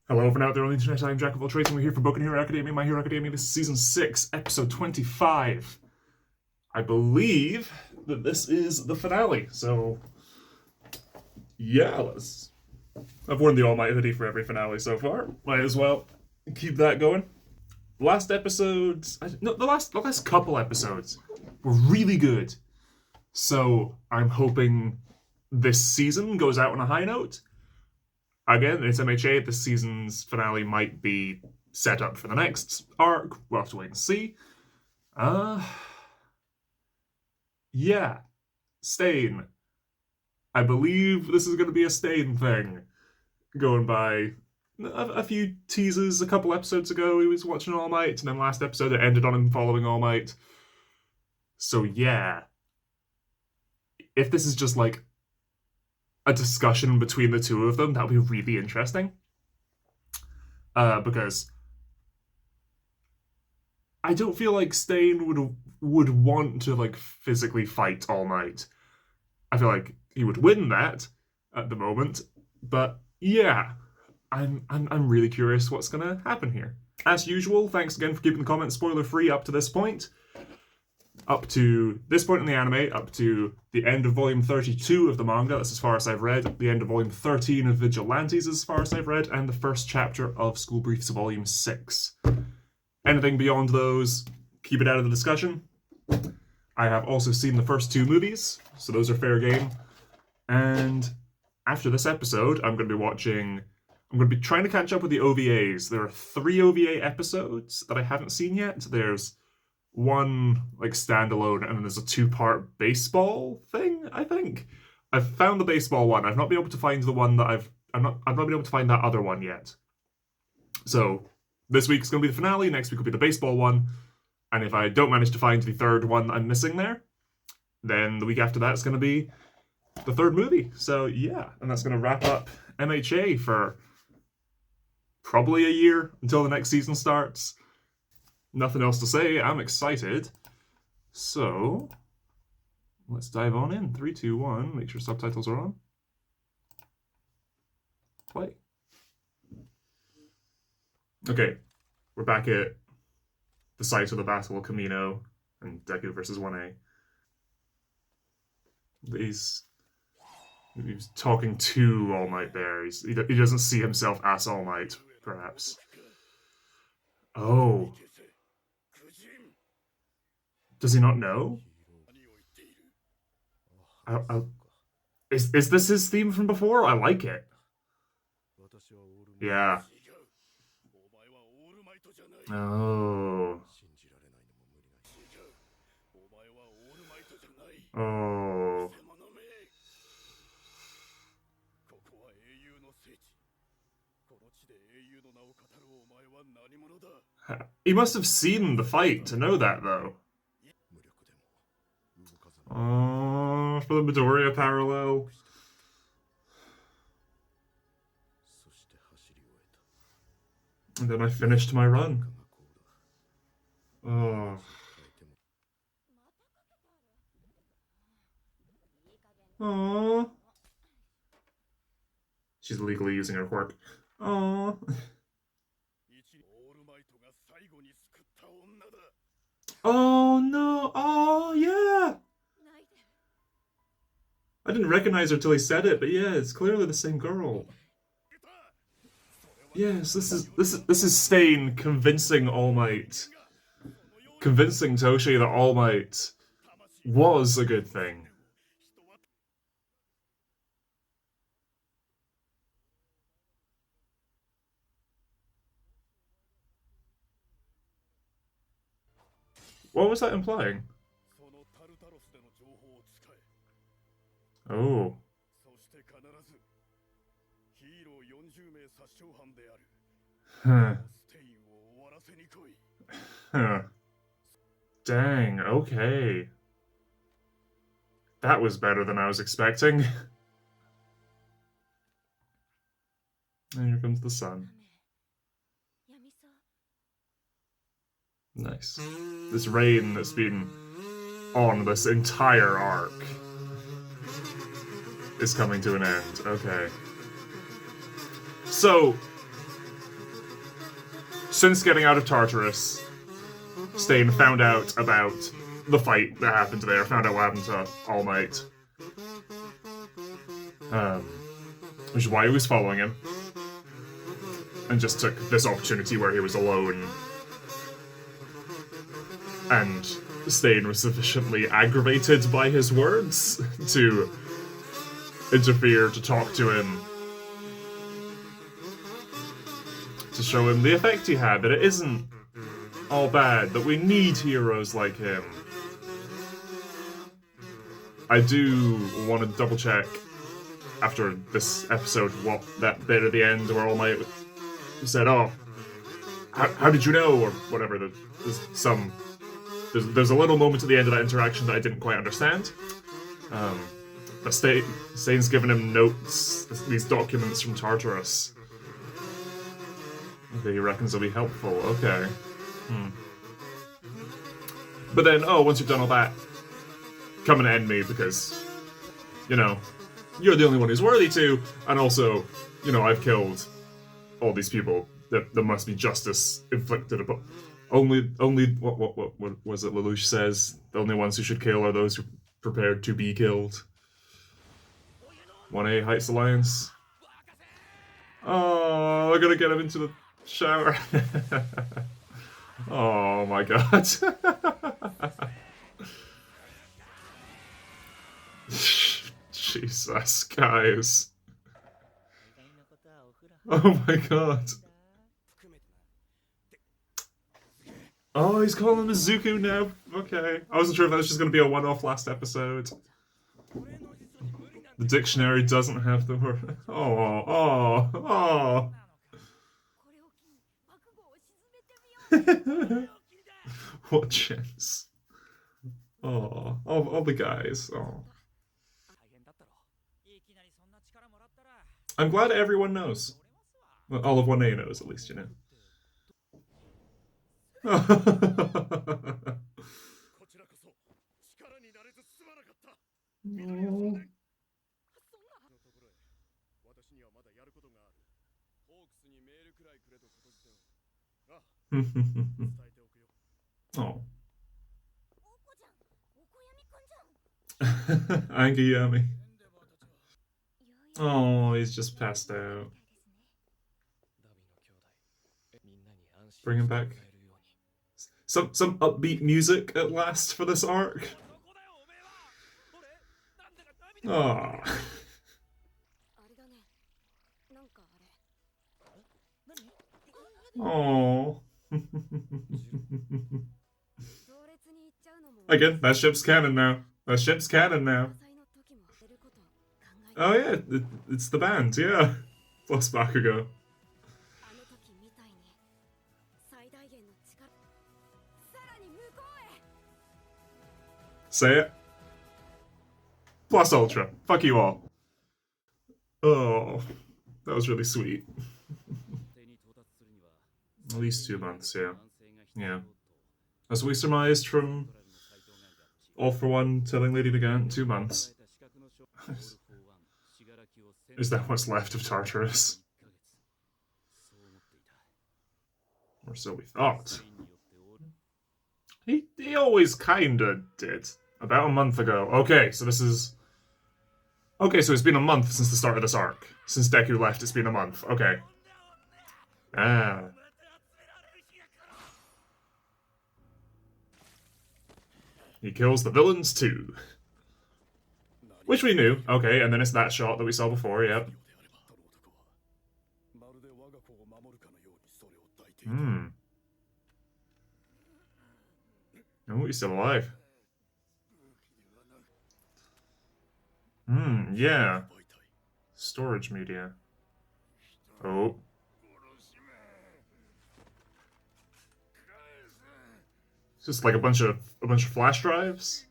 Hello, for now, there on the internet. I'm Jack of all trades, and we're here for Boku no Hero Academia, My Hero Academia. This is Season 6, Episode 25. I believe that this is the finale, so... yeah, I've worn the All Might hoodie for every finale so far. Might as well keep that going. The last couple episodes were really good. So, I'm hoping this season goes out on a high note. Again, it's MHA. This season's finale might be set up for the next arc. We'll have to wait and see. Yeah. Stain. I believe this is going to be a Stain thing. Going by a few teasers a couple episodes ago, he was watching All Might, and then last episode it ended on him following All Might. So yeah. If this is just like a discussion between the two of them, that would be really interesting. Because I don't feel like Stain would want to like physically fight All Might. I feel like he would win that at the moment, but yeah, I'm really curious what's gonna happen here. As usual, thanks again for keeping the comments spoiler free up to this point. Up to this point in the anime, up to the end of volume 32 of the manga, that's as far as I've read, the end of volume 13 of Vigilantes as far as I've read, and the first chapter of School Briefs volume 6. Anything beyond those, keep it out of the discussion. I have also seen the first two movies, so those are fair game. And after this episode, I'm going to be trying to catch up with the OVAs. There are 3 OVA episodes that I haven't seen yet. There's one like standalone, and then there's a 2-part baseball thing, I think. I've found the baseball one. I've not been able to find the one that I've not been able to find that other one yet. So this week's gonna be the finale, next week will be the baseball one, and if I don't manage to find the third one that I'm missing there, then the week after that is gonna be the third movie. So yeah, and that's gonna wrap up MHA for probably a year until the next season starts. Nothing else to say. I'm excited. So, let's dive on in. 3, 2, 1. Make sure subtitles are on. Play. Okay, we're back at the site of the Battle of Camino and Deku versus 1A. He's talking to All Might there. He doesn't see himself as All Might, perhaps. Oh. Does he not know? Is this his theme from before? I like it. Yeah. Oh. Oh. He must have seen the fight to know that, though. Oh, for the Midoriya parallel. And then I finished my run. Oh. Aww. She's legally using her quirk. Aww. Oh no! Oh yeah! I didn't recognize her till he said it, but yeah, it's clearly the same girl. Yes, this is Stain convincing All Might, convincing Toshi that All Might was a good thing. What was that implying? Oh. Huh. Huh. Dang, okay. That was better than I was expecting. And here comes the sun. Nice. This rain that's been on this entire arc is coming to an end. Okay. So, since getting out of Tartarus, Stain found out about the fight that happened there, found out what happened to All Might. Which is why he was following him. And just took this opportunity where he was alone. And Stain was sufficiently aggravated by his words to interfere, to talk to him. To show him the effect he had, that it isn't all bad, that we need heroes like him. I do want to double check after this episode what that bit at the end where All Might said, "Oh, how did you know?" or whatever. There's a little moment at the end of that interaction that I didn't quite understand. But Stain's given him notes, these documents from Tartarus. Okay, he reckons they'll be helpful. Okay. But then, once you've done all that, come and end me because, you're the only one who's worthy to, and also, I've killed all these people. There must be justice inflicted upon. Only, what was it Lelouch says? The only ones who should kill are those who are prepared to be killed. 1A Heights Alliance. Oh, I'm gonna get him into the shower. Oh my god. Jesus, guys. Oh my god. Oh, he's calling him Izuku now. Okay. I wasn't sure if that was just going to be a one-off last episode. The dictionary doesn't have the word. Oh. What chance? All the guys. Oh. I'm glad everyone knows. Well, all of 1A knows, at least, Oh. Angiyami. Oh, he's just passed out. Bring him back. Some upbeat music at last for this arc. Oh. Oh. Again, that ship's canon now. That ship's canon now. Oh yeah, it's the band, yeah. Plus Bakugo. Say it. Plus Ultra. Fuck you all. Oh, that was really sweet. At least 2 months, yeah. Yeah. As we surmised from All For One telling Lady Nagant, 2 months. Is that what's left of Tartarus? Or so we thought. He always kinda did. About a month ago. Okay, so this is... Okay, so it's been a month since the start of this arc. Since Deku left, it's been a month. Okay. Ah. He kills the villains too. Which we knew. Okay, and then it's that shot that we saw before, yep. Oh, he's still alive. Yeah. Storage media. Oh. It's just like a bunch of flash drives.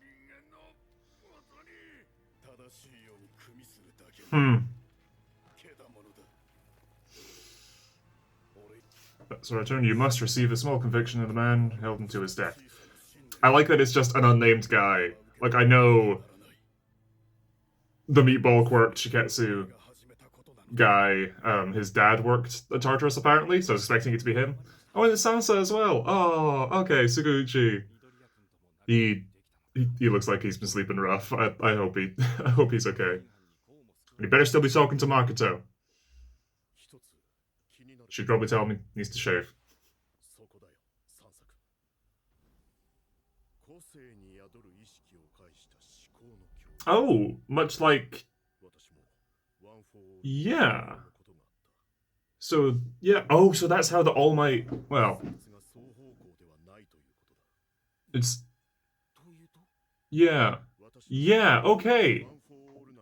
So return, you must receive a small conviction of the man held him to his death. I like that it's just an unnamed guy. Like, I know the Meatball Quirk Shiketsu guy, his dad worked at Tartarus apparently, so I was expecting it to be him. Oh, and it's Sansa as well. Oh, okay, Suguchi. He, he looks like he's been sleeping rough. I hope he I hope he's okay. And he better still be talking to Makoto. She'd probably tell him he needs to shave. Oh, much like yeah. So yeah. Oh, so that's how the All Might. Well, it's yeah, yeah. Okay.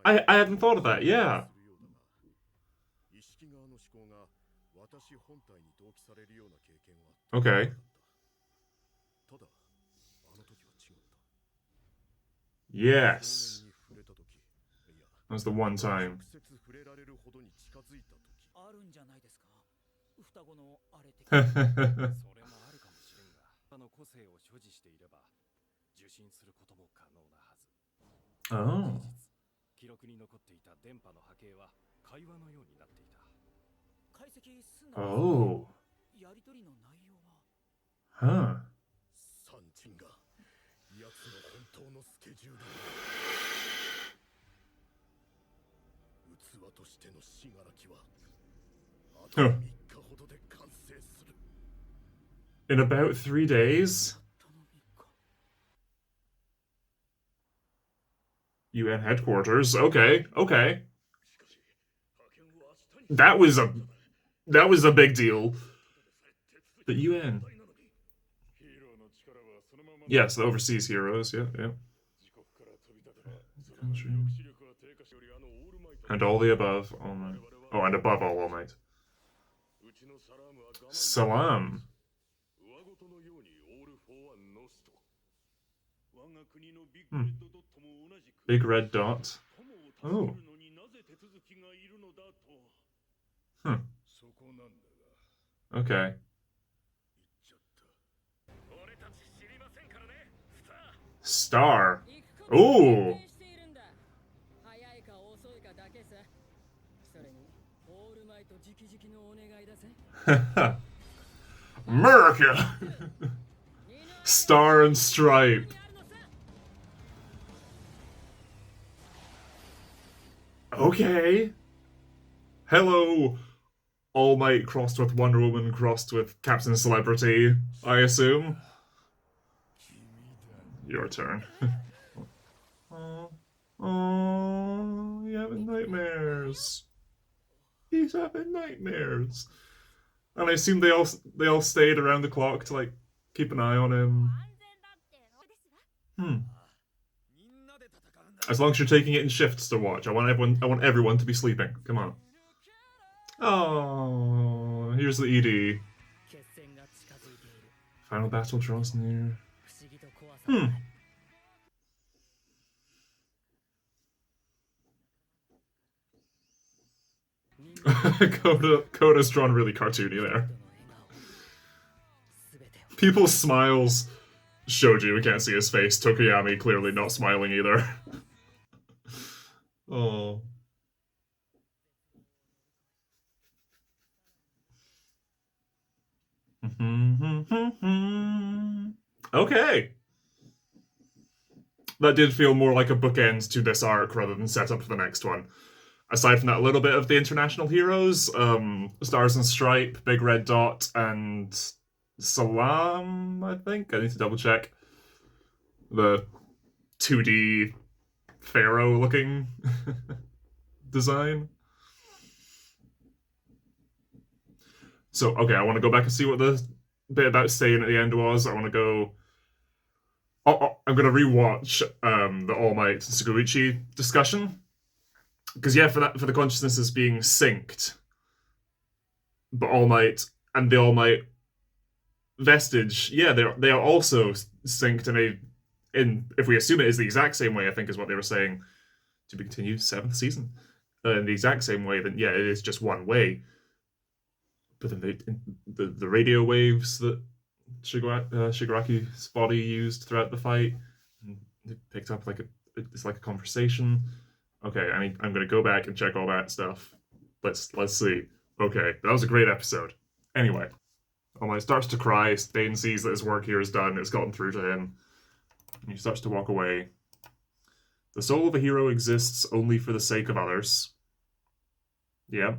I hadn't thought of that. Yeah. Okay. Yes. That was the one time. Oh. Oh. Huh. Huh. In about 3 days? UN headquarters. Okay, okay. That was a big deal. The UN. Yes, the overseas heroes. Yeah, yeah. Country. And all the above. All night. Oh, and above all night. Salam. Hmm. Big red dot. Oh. Hmm. Okay. Star. Ooh. America. Star and stripe. Okay. Hello, All Might crossed with Wonder Woman crossed with Captain Celebrity, I assume. Your turn. Oh, oh, he's having nightmares. He's having nightmares. And I assume they all stayed around the clock to like keep an eye on him. Hmm. As long as you're taking it in shifts to watch, I want everyone to be sleeping. Come on. Oh, here's the ED. Final battle draws near. Hmm. Coda's drawn really cartoony there. People's smiles showed you. We can't see his face. Tokuyami clearly not smiling either. Oh. Okay. That did feel more like a bookend to this arc rather than set up for the next one. Aside from that little bit of the international heroes, Stars and Stripe, Big Red Dot, and Salam, I think. I need to double check. The 2D pharaoh looking design. So, okay, I want to go back and see what the bit about staying at the end was. I want to go. I'm going to rewatch the All Might Suguichi discussion. Because, yeah, for the consciousnesses being synced, but All Might and the All Might vestige, yeah, they are also synced in if we assume it is the exact same way, I think is what they were saying, to be continued, 7th season. In the exact same way, then yeah, it is just one way. But then the radio waves that Shigaraki's body used throughout the fight, it picked up it's like a conversation. Okay, I'm gonna go back and check all that stuff. Let's see. Okay, that was a great episode. Anyway, All Might starts to cry. Stain sees that his work here is done. It's gotten through to him. And he starts to walk away. The soul of a hero exists only for the sake of others. Yeah.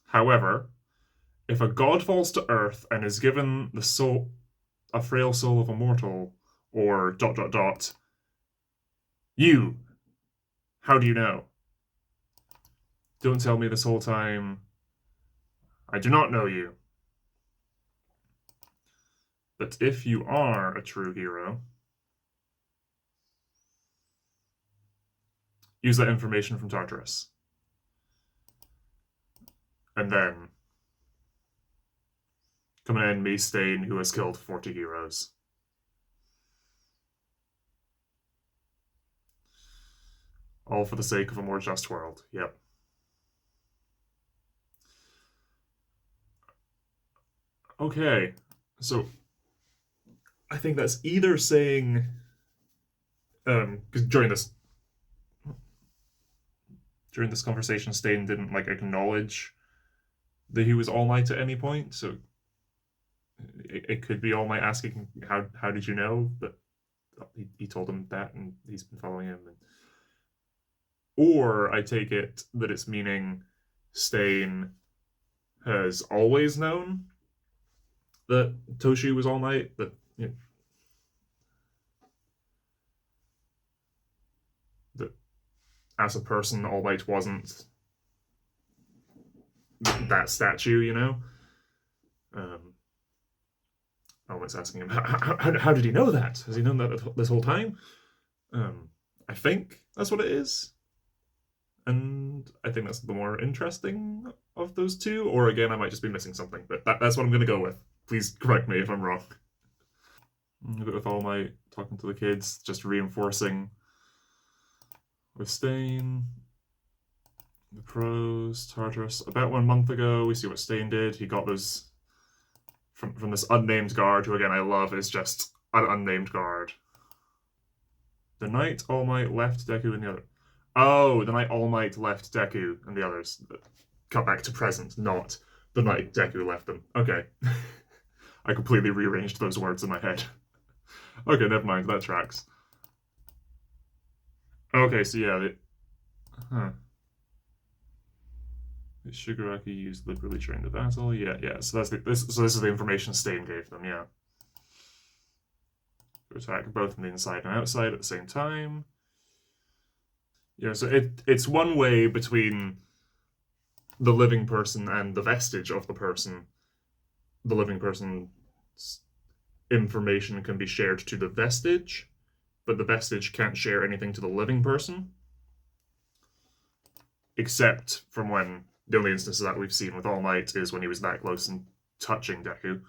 However, if a god falls to earth and is given the soul, a frail soul of a mortal, or ... You, how do you know? Don't tell me this whole time. I do not know you. But if you are a true hero, use that information from Tartarus. And then come and end me, Stain, who has killed 40 heroes. All for the sake of a more just world. Yep. Okay, so I think that's either saying, because during this conversation, Stain didn't like acknowledge that he was All Might at any point, so it could be All Might asking how did you know, but he told him that, and he's been following him. Or I take it that it's meaning Stain has always known that Toshi was All Might, that that as a person, All Might wasn't that statue, you know? All Might's asking him, how did he know that? Has he known that this whole time? I think that's what it is. And I think that's the more interesting of those two. Or again, I might just be missing something, but that's what I'm going to go with. Please correct me if I'm wrong. A bit with All Might talking to the kids, just reinforcing with Stain, the pros, Tartarus. About 1 month ago, we see what Stain did. He got those from this unnamed guard, who again I love is just an unnamed guard. The night All Might left Deku and the other. Oh, the night All Might left Deku and the others. Cut back to present, not the night Deku left them. Okay. I completely rearranged those words in my head. Okay, never mind, that tracks. Okay, so yeah, Shigaraki used liberally during the battle. Yeah. So this is the information Stain gave them. Yeah. To attack both from the inside and outside at the same time. Yeah. So it's one way between the living person and the vestige of the person. The living person's information can be shared to the vestige, but the vestige can't share anything to the living person, except from when. The only instances that we've seen with All Might is when he was that close and touching Deku.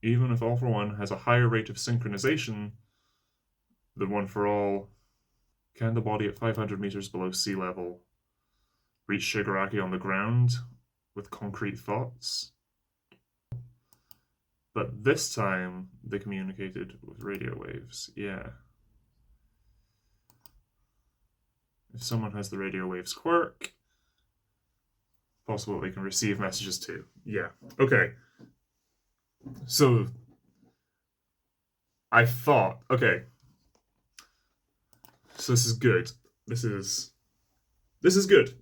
Even if All for One has a higher rate of synchronization than One for All, can the body at 500 meters below sea level reach Shigaraki on the ground with concrete thoughts? But this time, they communicated with radio waves. Yeah. If someone has the radio waves quirk, possible they can receive messages too. Yeah. Okay. So I thought, okay. So this is good. This is good.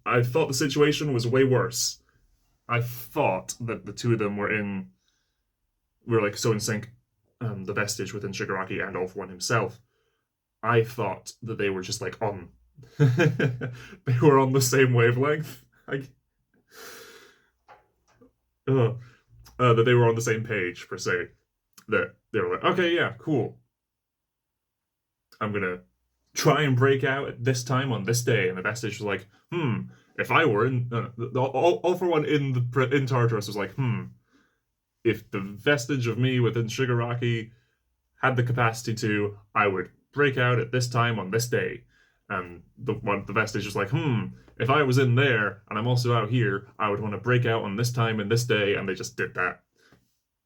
I thought the situation was way worse. I thought that the two of them were like so in sync, the vestige within Shigaraki and All for One himself. I thought that they were just like on they were on the same wavelength. That they were on the same page, per se. That they were like, okay, yeah, cool. I'm gonna try and break out at this time on this day. And the vestige was like, if I were in All for One in Tartarus was like, if the vestige of me within Shigaraki had the capacity to, I would break out at this time on this day. And the vestige was like, if I was in there and I'm also out here, I would want to break out on this time and this day. And they just did that,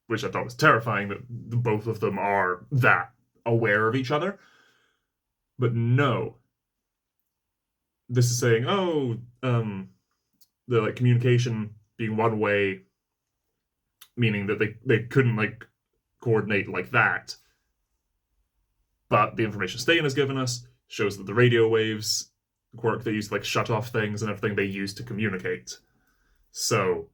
which I thought was terrifying that both of them are that aware of each other. But no, this is saying, the like communication being one way meaning that they couldn't like coordinate like that. But the information Stain has given us shows that the radio waves quirk they use to like shut off things and everything they use to communicate. So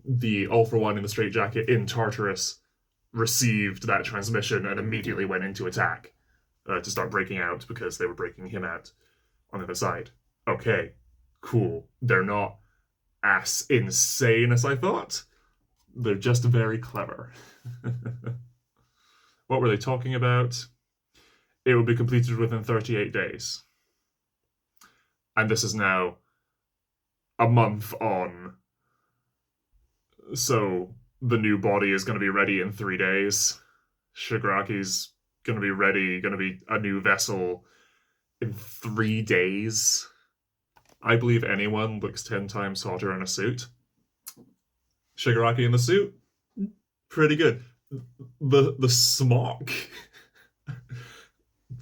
the All for One in the straitjacket in Tartarus received that transmission and immediately went into attack to start breaking out because they were breaking him out on the other side. Okay, cool. They're not as insane as I thought. They're just very clever. What were they talking about? It will be completed within 38 days. And this is now a month on. So the new body is going to be ready in 3 days. Shigaraki's going to be ready, going to be a new vessel in 3 days. I believe anyone looks 10 times hotter in a suit. Shigaraki in the suit, pretty good. The smock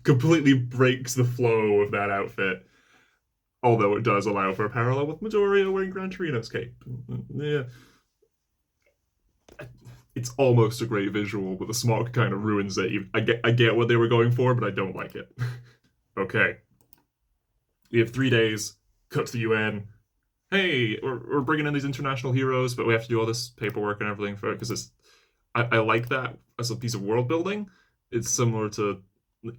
completely breaks the flow of that outfit, although it does allow for a parallel with Midoriya wearing Gran Torino's cape. Yeah. It's almost a great visual, but the smock kind of ruins it. I get what they were going for, but I don't like it. Okay. We have 3 days, cut to the UN. Hey, we're bringing in these international heroes, but we have to do all this paperwork and everything for it because it's. I like that as a piece of world building. It's similar to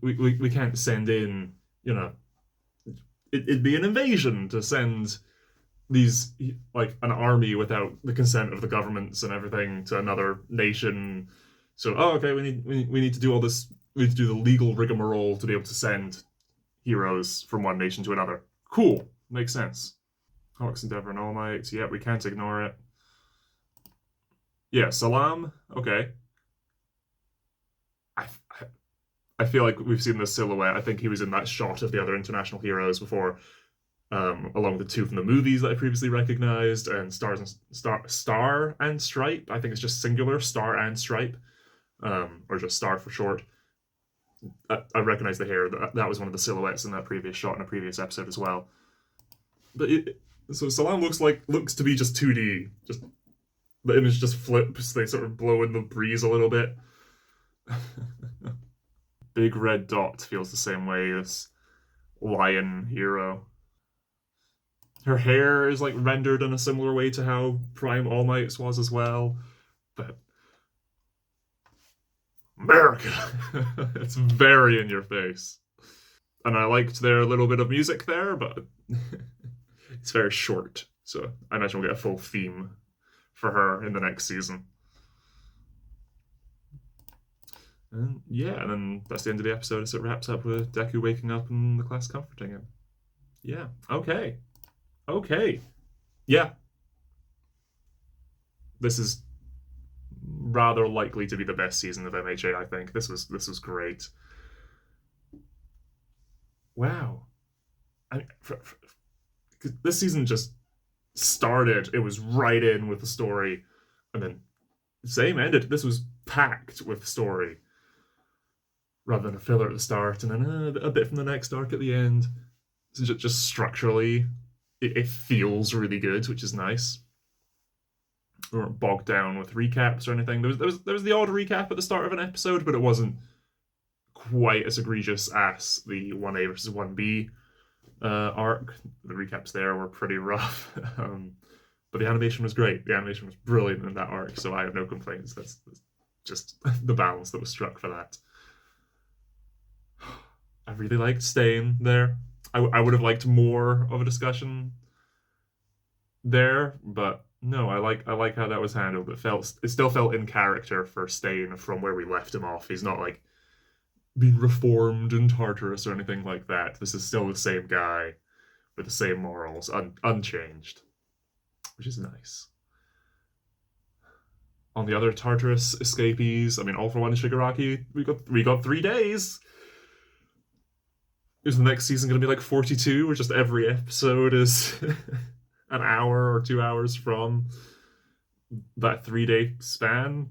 we can't send in, you know, it'd be an invasion to send these like an army without the consent of the governments and everything to another nation. So okay, we need to do all this. We need to do the legal rigmarole to be able to send heroes from one nation to another. Cool, makes sense. Hawks, Endeavor, and All Might. Yeah, we can't ignore it. Yeah, Salam. Okay. I, I feel like we've seen this silhouette. I think he was in that shot of the other international heroes before, along with the two from the movies that I previously recognized, and Star and Stripe. I think it's just singular, Star and Stripe, or just Star for short. I recognize the hair. That was one of the silhouettes in that previous shot in a previous episode as well. But so Salam looks to be just 2D. Just the image just flips. They sort of blow in the breeze a little bit. Big red dot feels the same way as Lion Hero. Her hair is like rendered in a similar way to how Prime All Might's was as well. But America, it's very in your face. And I liked their little bit of music there, but it's very short. So I imagine we'll get a full theme for her in the next season. And yeah, and then that's the end of the episode as it wraps up with Deku waking up and the class comforting him. Yeah, okay. Okay. Yeah. This is rather likely to be the best season of MHA, I think. This was great. Wow. I mean, this season just started. It was right in with the story, and then same ended. This was packed with story, rather than a filler at the start and then a bit from the next arc at the end. So just structurally, it feels really good, which is nice. We weren't bogged down with recaps or anything. There was the odd recap at the start of an episode, but it wasn't quite as egregious as the 1A versus 1B arc. The recaps there were pretty rough. But the animation was great. The animation was brilliant in that arc, so I have no complaints. That's just the balance that was struck for that. I really liked Stain there. I would have liked more of a discussion there, but no, I like how that was handled. It still felt in character for Stain from where we left him off. He's not like being reformed in Tartarus or anything like that. This is still the same guy with the same morals, unchanged, which is nice. On the other Tartarus escapees, I mean, All for One and Shigaraki, we got 3 days. Is the next season going to be like 42, where just every episode is an hour or 2 hours from that 3 day span?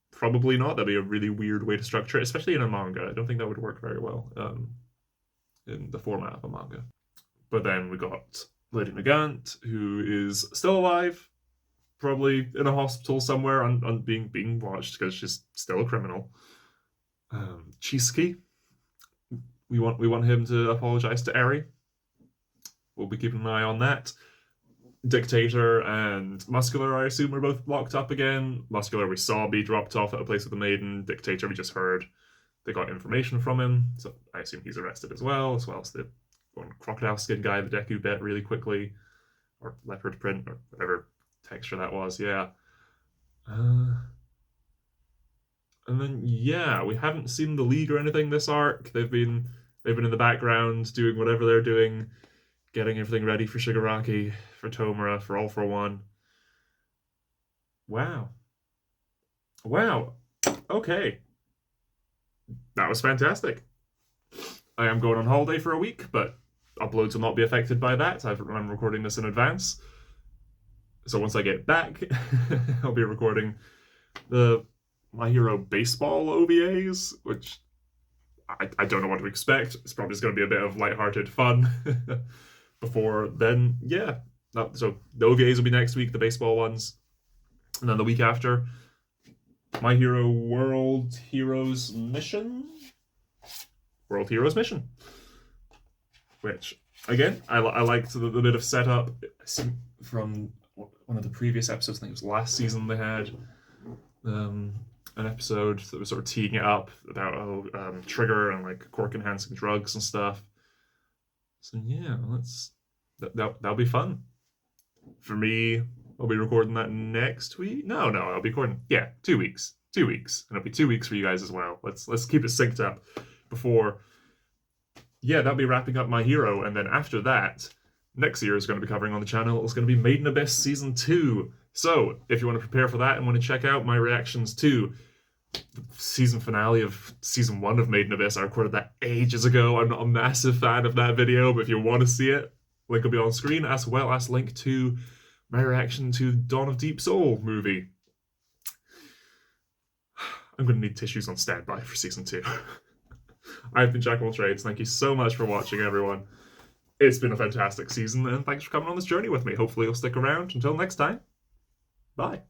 Probably not. That'd be a really weird way to structure it, especially in a manga. I don't think that would work very well in the format of a manga. But then we got Lady Nagant, who is still alive, probably in a hospital somewhere on being watched because she's still a criminal. Chisky, we want him to apologize to Eri. We'll be keeping an eye on that. Dictator and Muscular, I assume, are both locked up again. Muscular, we saw be dropped off at a place with the Maiden. Dictator, we just heard they got information from him, so I assume he's arrested as well as the one crocodile skin guy, the Deku bit really quickly, or leopard print, or whatever texture that was, yeah. And then, yeah, we haven't seen the League or anything this arc. They've been in the background doing whatever they're doing, getting everything ready for Shigaraki, for Tomura, for All for One. Wow. Okay. That was fantastic. I am going on holiday for a week, but uploads will not be affected by that. I'm recording this in advance. So once I get back, I'll be recording the My Hero Baseball OVAs, which I don't know what to expect. It's probably just going to be a bit of lighthearted fun. Before then, yeah. So the OVAs will be next week, the baseball ones. And then the week after, My Hero World Heroes Mission? World Heroes Mission. Which, again, I liked the bit of setup from one of the previous episodes. I think it was last season they had an episode that was sort of teeing it up about Trigger and like quirk enhancing drugs and stuff. So yeah, that'll be fun. For me, I'll be recording that next week. No, I'll be recording 2 weeks. 2 weeks. And it'll be 2 weeks for you guys as well. Let's keep it synced up before. Yeah, that'll be wrapping up My Hero, and then after that, next year is going to be covering on the channel. It's going to be Made in Abyss Season 2. So, if you want to prepare for that and want to check out my reactions to the season finale of Season 1 of Made in Abyss, I recorded that ages ago. I'm not a massive fan of that video, but if you want to see it, link will be on screen, as well as link to my reaction to Dawn of Deep Soul movie. I'm going to need tissues on standby for Season 2. I've been Jack of all Trades. Thank you so much for watching, everyone. It's been a fantastic season, and thanks for coming on this journey with me. Hopefully you'll stick around. Until next time, bye.